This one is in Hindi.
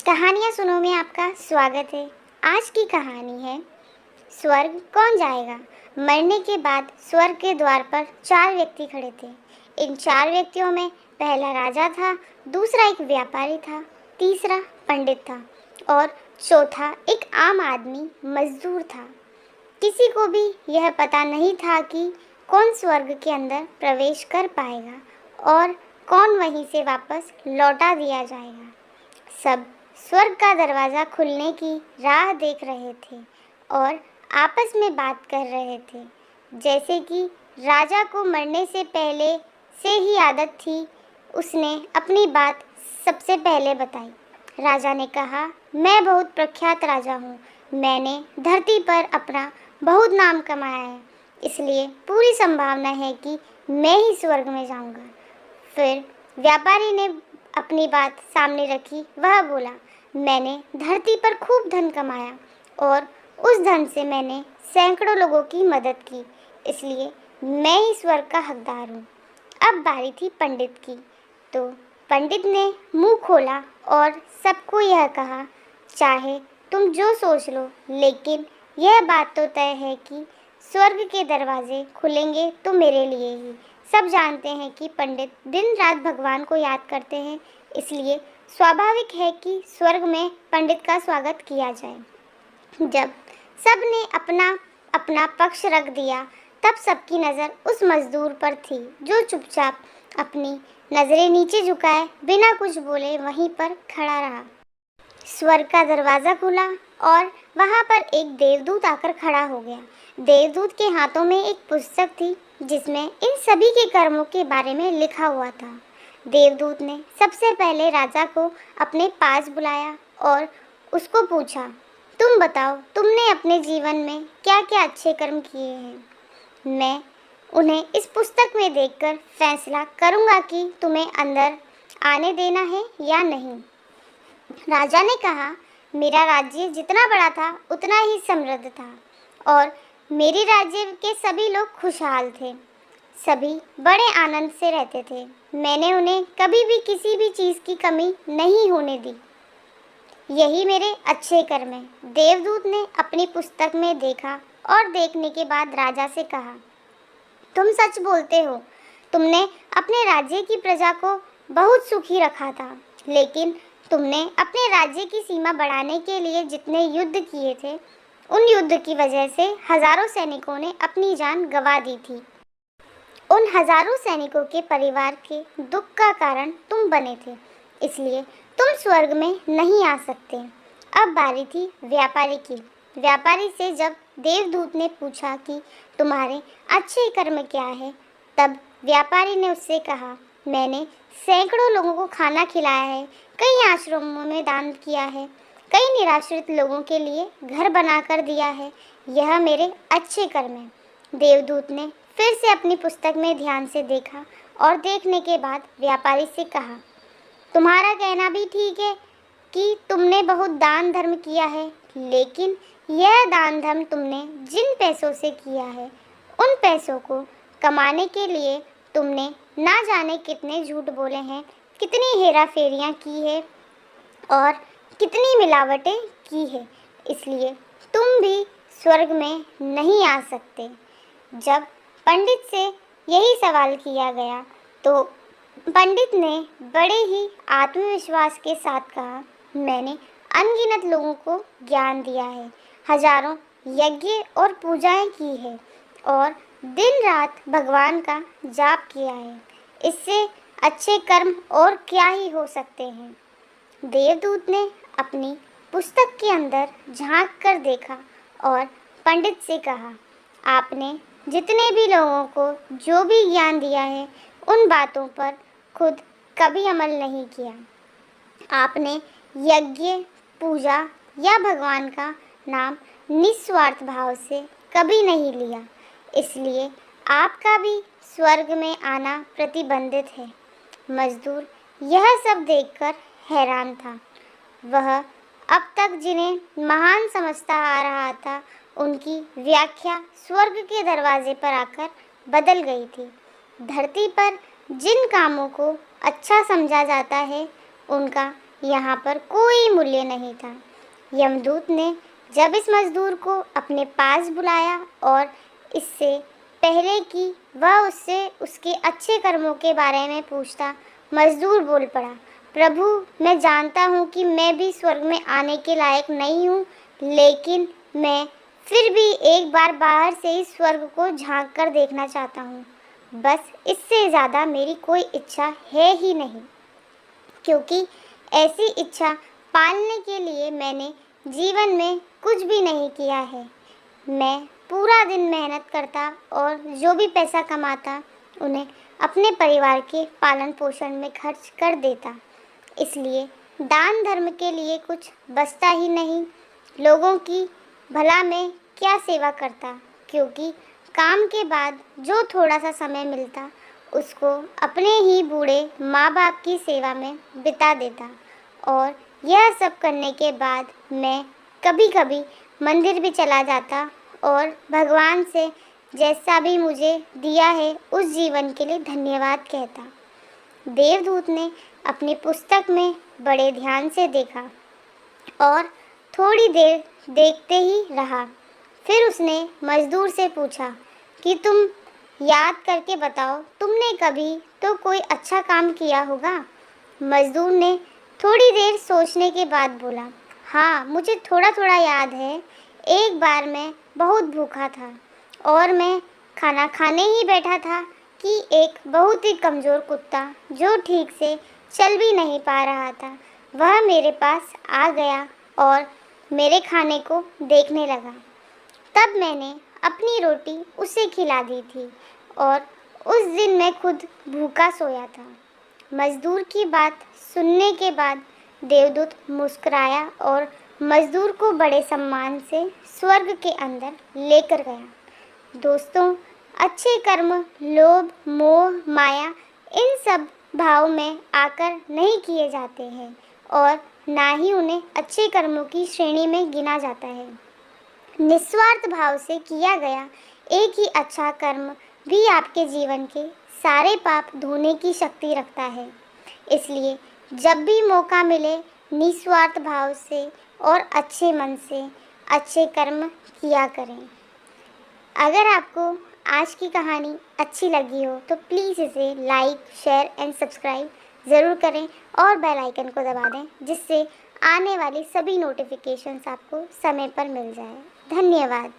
कहानियाँ सुनो में आपका स्वागत है। आज की कहानी है स्वर्ग कौन जाएगा। मरने के बाद स्वर्ग के द्वार पर 4 व्यक्ति खड़े थे। इन 4 व्यक्तियों में पहला राजा था, दूसरा एक व्यापारी था, तीसरा पंडित था और चौथा एक आम आदमी मजदूर था। किसी को भी यह पता नहीं था कि कौन स्वर्ग के अंदर प्रवेश कर पाएगा और कौन वहीं से वापस लौटा दिया जाएगा। सब स्वर्ग का दरवाज़ा खुलने की राह देख रहे थे और आपस में बात कर रहे थे। जैसे कि राजा को मरने से पहले से ही आदत थी, उसने अपनी बात सबसे पहले बताई। राजा ने कहा, मैं बहुत प्रख्यात राजा हूँ। मैंने धरती पर अपना बहुत नाम कमाया है, इसलिए पूरी संभावना है कि मैं ही स्वर्ग में जाऊँगा। फिर व्यापारी ने अपनी बात सामने रखी। वह बोला, मैंने धरती पर खूब धन कमाया और उस धन से मैंने सैकड़ों लोगों की मदद की, इसलिए मैं ही स्वर्ग का हकदार हूँ। अब बारी थी पंडित की। तो पंडित ने मुंह खोला और सबको यह कहा, चाहे तुम जो सोच लो, लेकिन यह बात तो तय है कि स्वर्ग के दरवाजे खुलेंगे तो मेरे लिए ही। सब जानते हैं कि पंडित दिन रात भगवान को याद करते हैं, इसलिए स्वाभाविक है कि स्वर्ग में पंडित का स्वागत किया जाए। जब सब ने अपना अपना पक्ष रख दिया, तब सबकी नज़र उस मजदूर पर थी जो चुपचाप अपनी नज़रें नीचे झुकाए बिना कुछ बोले वहीं पर खड़ा रहा। स्वर्ग का दरवाज़ा खुला और वहाँ पर एक देवदूत आकर खड़ा हो गया। देवदूत के हाथों में एक पुस्तक थी जिसमें इन सभी के कर्मों के बारे में लिखा हुआ था। देवदूत ने सबसे पहले राजा को अपने पास बुलाया और उसको पूछा, तुम बताओ, तुमने अपने जीवन में क्या क्या अच्छे कर्म किए हैं। मैं उन्हें इस पुस्तक में देखकर फैसला करूँगा कि तुम्हें अंदर आने देना है या नहीं। राजा ने कहा, मेरा राज्य जितना बड़ा था उतना ही समृद्ध था और मेरे राज्य के सभी लोग खुशहाल थे। सभी बड़े आनंद से रहते थे। मैंने उन्हें कभी भी किसी भी चीज़ की कमी नहीं होने दी। यही मेरे अच्छे कर्म हैं। देवदूत ने अपनी पुस्तक में देखा और देखने के बाद राजा से कहा, तुम सच बोलते हो। तुमने अपने राज्य की प्रजा को बहुत सुखी रखा था, लेकिन तुमने अपने राज्य की सीमा बढ़ाने के लिए जितने युद्ध किए थे, उन युद्ध की वजह से हजारों सैनिकों ने अपनी जान गंवा दी थी। उन हजारों सैनिकों के परिवार के दुख का कारण तुम बने थे, इसलिए तुम स्वर्ग में नहीं आ सकते। अब बारी थी व्यापारी की। व्यापारी से जब देवदूत ने पूछा कि तुम्हारे अच्छे कर्म क्या है, तब व्यापारी ने उससे कहा, मैंने सैकड़ों लोगों को खाना खिलाया है, कई आश्रमों में दान किया है, कई निराश्रित लोगों के लिए घर बनाकर दिया है। यह मेरे अच्छे कर्म हैं। देवदूत ने फिर से अपनी पुस्तक में ध्यान से देखा और देखने के बाद व्यापारी से कहा, तुम्हारा कहना भी ठीक है कि तुमने बहुत दान धर्म किया है, लेकिन यह दान धर्म तुमने जिन पैसों से किया है, उन पैसों को कमाने के लिए तुमने ना जाने कितने झूठ बोले हैं, कितनी हेरा फेरियाँ की है और कितनी मिलावटें की है, इसलिए तुम भी स्वर्ग में नहीं आ सकते। जब पंडित से यही सवाल किया गया तो पंडित ने बड़े ही आत्मविश्वास के साथ कहा, मैंने अनगिनत लोगों को ज्ञान दिया है, हजारों यज्ञ और पूजाएं की है और दिन रात भगवान का जाप किया है। इससे अच्छे कर्म और क्या ही हो सकते हैं। देवदूत ने अपनी पुस्तक के अंदर झांक कर देखा और पंडित से कहा, आपने जितने भी लोगों को जो भी ज्ञान दिया है, उन बातों पर खुद कभी अमल नहीं किया। आपने यज्ञ, पूजा या भगवान का नाम निस्वार्थ भाव से कभी नहीं लिया, इसलिए आपका भी स्वर्ग में आना प्रतिबंधित है। मजदूर यह सब देखकर हैरान था। वह अब तक जिन्हें महान समझता आ रहा था, उनकी व्याख्या स्वर्ग के दरवाजे पर आकर बदल गई थी। धरती पर जिन कामों को अच्छा समझा जाता है, उनका यहाँ पर कोई मूल्य नहीं था। यमदूत ने जब इस मजदूर को अपने पास बुलाया और इससे पहले कि वह उससे उसके अच्छे कर्मों के बारे में पूछता, मजदूर बोल पड़ा, प्रभु, मैं जानता हूँ कि मैं भी स्वर्ग में आने के लायक नहीं हूँ, लेकिन मैं फिर भी एक बार बाहर से ही स्वर्ग को झांक कर देखना चाहता हूँ। बस इससे ज़्यादा मेरी कोई इच्छा है ही नहीं, क्योंकि ऐसी इच्छा पालने के लिए मैंने जीवन में कुछ भी नहीं किया है। मैं पूरा दिन मेहनत करता और जो भी पैसा कमाता उन्हें अपने परिवार के पालन पोषण में खर्च कर देता। इसलिए दान धर्म के लिए कुछ बचता ही नहीं। लोगों की भला में क्या सेवा करता, क्योंकि काम के बाद जो थोड़ा सा समय मिलता उसको अपने ही बूढ़े माँ बाप की सेवा में बिता देता। और यह सब करने के बाद मैं कभी कभी मंदिर भी चला जाता और भगवान से जैसा भी मुझे दिया है उस जीवन के लिए धन्यवाद कहता। देवदूत ने अपनी पुस्तक में बड़े ध्यान से देखा और थोड़ी देर देखते ही रहा। फिर उसने मजदूर से पूछा कि तुम याद करके बताओ, तुमने कभी तो कोई अच्छा काम किया होगा। मजदूर ने थोड़ी देर सोचने के बाद बोला, हाँ, मुझे थोड़ा थोड़ा याद है। एक बार मैं बहुत भूखा था और मैं खाना खाने ही बैठा था कि एक बहुत ही कमज़ोर कुत्ता जो ठीक से चल भी नहीं पा रहा था, वह मेरे पास आ गया और मेरे खाने को देखने लगा। तब मैंने अपनी रोटी उसे खिला दी थी और उस दिन मैं खुद भूखा सोया था। मजदूर की बात सुनने के बाद देवदूत मुस्कुराया और मजदूर को बड़े सम्मान से स्वर्ग के अंदर लेकर गया। दोस्तों, अच्छे कर्म लोभ, मोह, माया इन सब भाव में आकर नहीं किए जाते हैं और ना ही उन्हें अच्छे कर्मों की श्रेणी में गिना जाता है। निस्वार्थ भाव से किया गया एक ही अच्छा कर्म भी आपके जीवन के सारे पाप धोने की शक्ति रखता है। इसलिए जब भी मौका मिले निस्वार्थ भाव से और अच्छे मन से अच्छे कर्म किया करें। अगर आपको आज की कहानी अच्छी लगी हो तो प्लीज़ इसे लाइक, शेयर एंड सब्सक्राइब ज़रूर करें और बेल आइकन को दबा दें, जिससे आने वाली सभी नोटिफिकेशंस आपको समय पर मिल जाए। धन्यवाद।